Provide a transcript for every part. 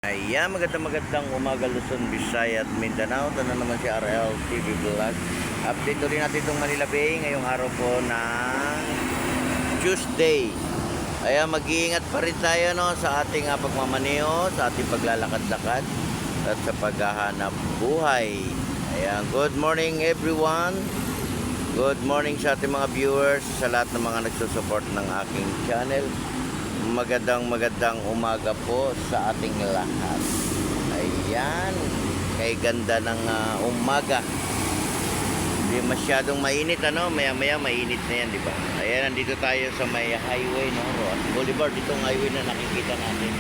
Ayan, magandang umaga Luzon, Visayas at Mindanao. Ito na naman si RL TV Vlog. Update ulit natin itong Manila Bay ngayong araw po ng Tuesday. Ayan, mag-iingat pa rin tayo no, sa ating pagmamaneho, sa ating paglalakad-lakad at sa paghahanap buhay. Ayan, good morning everyone. Good morning sa ating mga viewers, sa lahat ng mga nagsusupport ng aking channel. Magandang umaga po sa ating lahat. Ayan, kay ganda ng umaga. Hindi masyadong mainit ano, maya-maya mainit na yan, di ba? Ayan, nandito tayo sa may highway no, Roas Boulevard, itong highway na nakikita natin.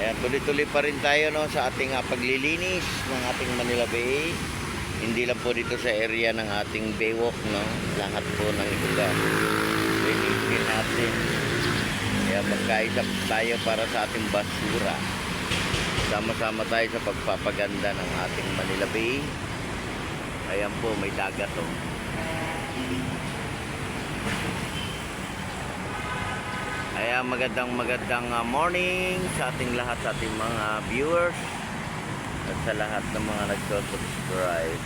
Ayan, tuloy-tuloy pa rin tayo no sa ating paglilinis ng ating Manila Bay. Hindi lang po dito sa area ng ating Baywalk no, lahat po ng lugar. Linisin natin. Kaya magkaisa tayo para sa ating basura. Sama-sama tayo sa pagpapaganda ng ating Manila Bay. Ayan po, may dagat oh. Ayan, magandang morning sa ating lahat, sa ating mga viewers at sa lahat ng mga nagsusubscribe.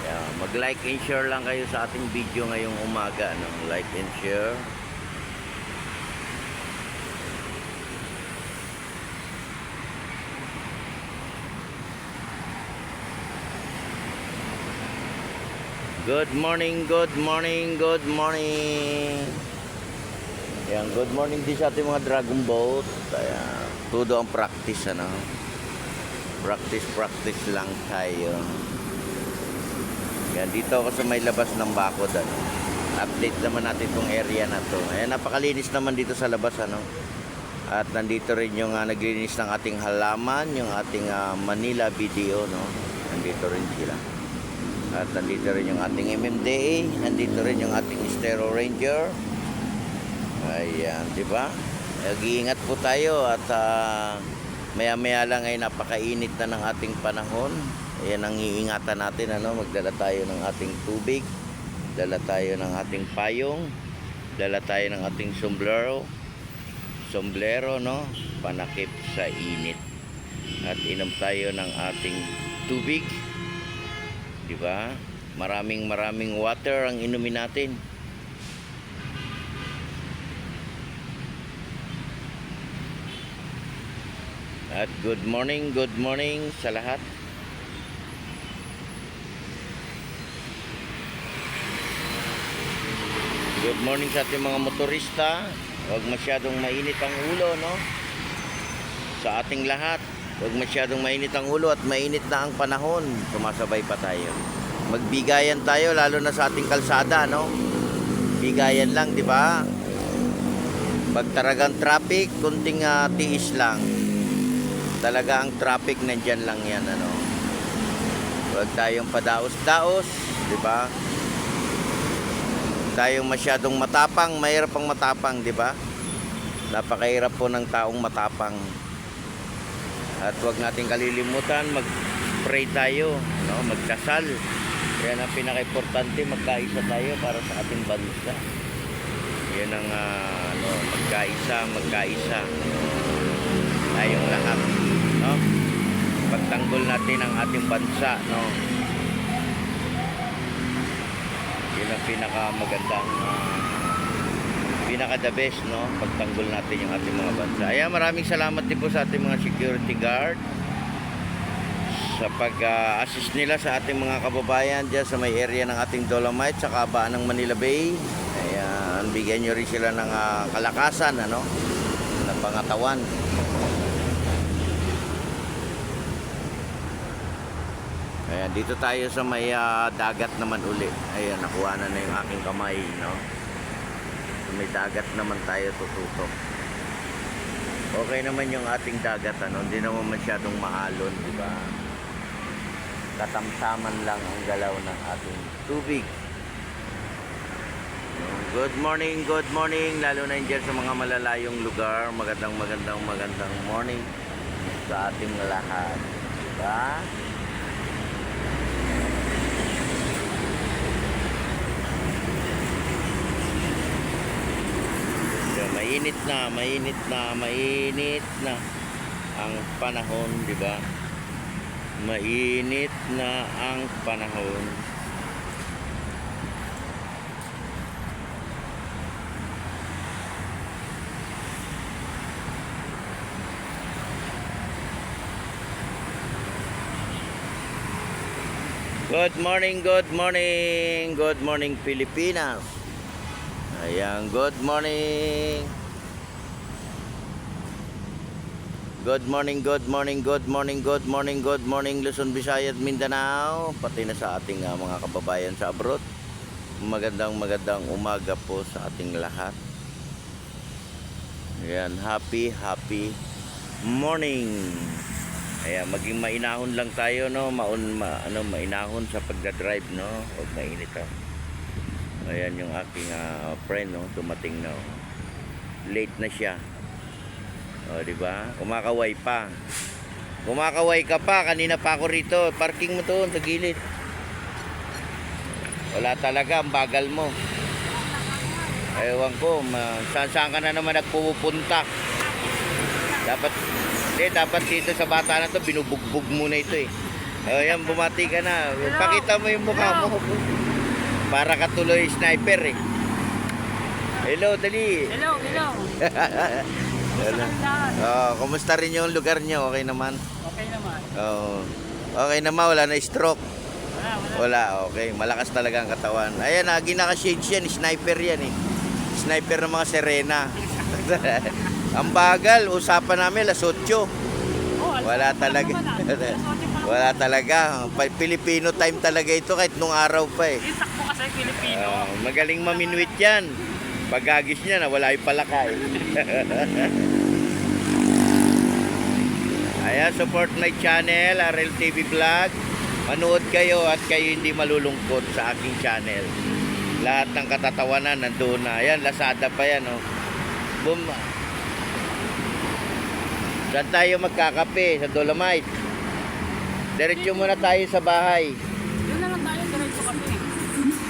Ayan, mag-like and share lang kayo sa ating video ngayong umaga no? Like and share. Good morning. Ayan, good morning din sa ating mga dragon boat. Ayan, todo ang practice ano. Practice lang tayo. Ayan, dito ako sa may labas ng Bacod ano. Update naman natin itong area na to. Ayan, napakalinis naman dito sa labas ano. At nandito rin yung naglinis ng ating halaman, yung ating Manila BDO no. Nandito rin sila. At nandito rin yung ating MMDA, nandito rin yung ating Estero Ranger. Ayan, di ba? Nag-iingat po tayo at maya-maya lang ay napakainit na ng ating panahon. Ayan ang iingatan natin, ano? Magdala tayo ng ating tubig, dala tayo ng ating payong, dala tayo ng ating sombrero, no? Panakip sa init. At inom tayo ng ating tubig. Diba? Maraming water ang inumin natin. At good morning sa lahat. Good morning sa ating mga motorista. Huwag masyadong mainit ang ulo, no? Sa ating lahat. Huwag masyadong mainit ang ulo at mainit na ang panahon. Sumasabay pa tayo. Magbigayan tayo lalo na sa ating kalsada, no? Bigayan lang, di ba? Pag talagang traffic, kunting tiis lang. Talaga ang traffic nandyan lang yan, ano? Huwag tayong padaos-daos, di ba? Tayong masyadong matapang, mahirap ang matapang, di ba? Napakahirap po ng taong matapang. At huwag natin kalilimutan, mag-pray tayo, no? Magdasal. Yan ang pinaka-importante, magkaisa tayo para sa ating bansa. Yan ang magkaisa. Tayong lahat, no? Pagtanggol natin ang ating bansa, no? Yan ang pinaka-magandang pinaka-the best, no? Pagtanggol natin yung ating mga bansa. Ayan, maraming salamat din po sa ating mga security guard sa pag-assist nila sa ating mga kababayan dyan sa may area ng ating Dolomite sa kabaan ng Manila Bay. Ayan, bigyan nyo rin sila ng kalakasan, ano? Ng pangatawan. Ayan, dito tayo sa may dagat naman uli. Ayan, nakuha na yung aking kamay, no? May dagat naman tayo tututok. Okay naman yung ating dagat, ano? Hindi naman masyadong maalon, di ba? Katamtaman lang ang galaw ng ating tubig. Good morning, lalo na dyan sa mga malalayong lugar. Magandang morning sa ating lahat, di ba? Yeah, mainit na ang panahon, di ba? Mainit na ang panahon. Good morning Pilipinas. Ayan, good morning. Good morning Luzon, Visayas, Mindanao, pati na sa ating mga kababayan sa abroad. Magandang umaga po sa ating lahat. Ayan, happy morning. Ayan, maging mainahon lang tayo, no? Mainahon sa pagdadrive, no? Huwag mainit, ha? Ayan yung aking friend, no? Dumating na, oh. Late na siya. O, di ba? Kumakaway ka pa. Kanina pa ako rito. Parking mo doon sa gilid. Wala talaga, ang bagal mo. Ewan ko, saan ka na naman nagpupunta. Dapat dito sa bata na to, binubugbog muna ito eh. Ayan, bumati ka na. Pakita mo yung mukha mo. Para ka tuloy sniper eh. Hello, dali. Hello. Hello. Kumusta rin yung lugar niyo? Okay naman? Okay naman. Okay naman, wala na stroke. Wala. Okay. Malakas talaga ang katawan. Ayan, ginaka-shades yan. Sniper yan eh. Sniper ng mga Serena. Ang bagal. Usapan namin, alas 8. Wala talaga. Wala talaga. Filipino time talaga ito kahit nung araw pa eh. Isak mo kasi Pilipino. Magaling maminwit yan. Pagagis niya, nawala yung palaka eh. Ayan, support my channel, RLTV Vlog. Manood kayo at kayo hindi malulungkot sa aking channel. Lahat ng katatawanan nandoon na. Ayan, Lazada pa yan, oh. Boom. Saan tayo magkakape? Sa Dolomite. Diretso muna tayo sa bahay. Doon na lang tayo, diretso kami.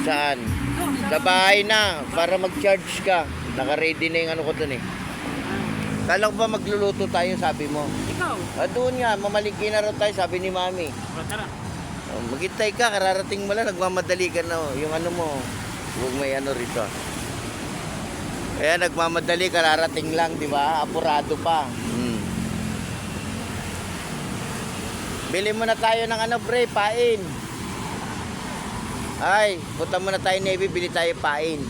Saan? Sa bahay na, para mag-charge ka. Naka-ready na yung ano ko dun eh. Kala ko ba magluluto tayo, sabi mo? Ikaw? Doon nga, mamalingki na rin tayo, sabi ni Mami. Tara. Maghintay ka, kararating mo lang, nagmamadali ka na. Yung ano mo, huwag may ano rito. Kaya nagmamadali, kararating lang, di ba? Apurado pa. Bili muna tayo ng ano, pre, pain. Ay, punta muna tayo Navy, bili tayo pain.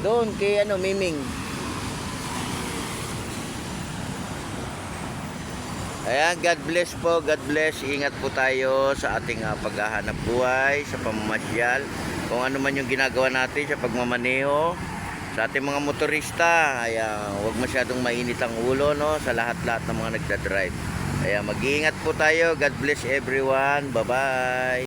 Doon kay Miming. Ayan, God bless po, God bless. Ingat po tayo sa ating paghahanap buhay, sa pamamasyal. Kung ano man yung ginagawa natin sa pagmamaneho. Sa ating mga motorista, huwag masyadong mainit ang ulo, no? Sa lahat-lahat ng mga nagdadrive. Ayan, mag-iingat po tayo. God bless everyone. Bye-bye.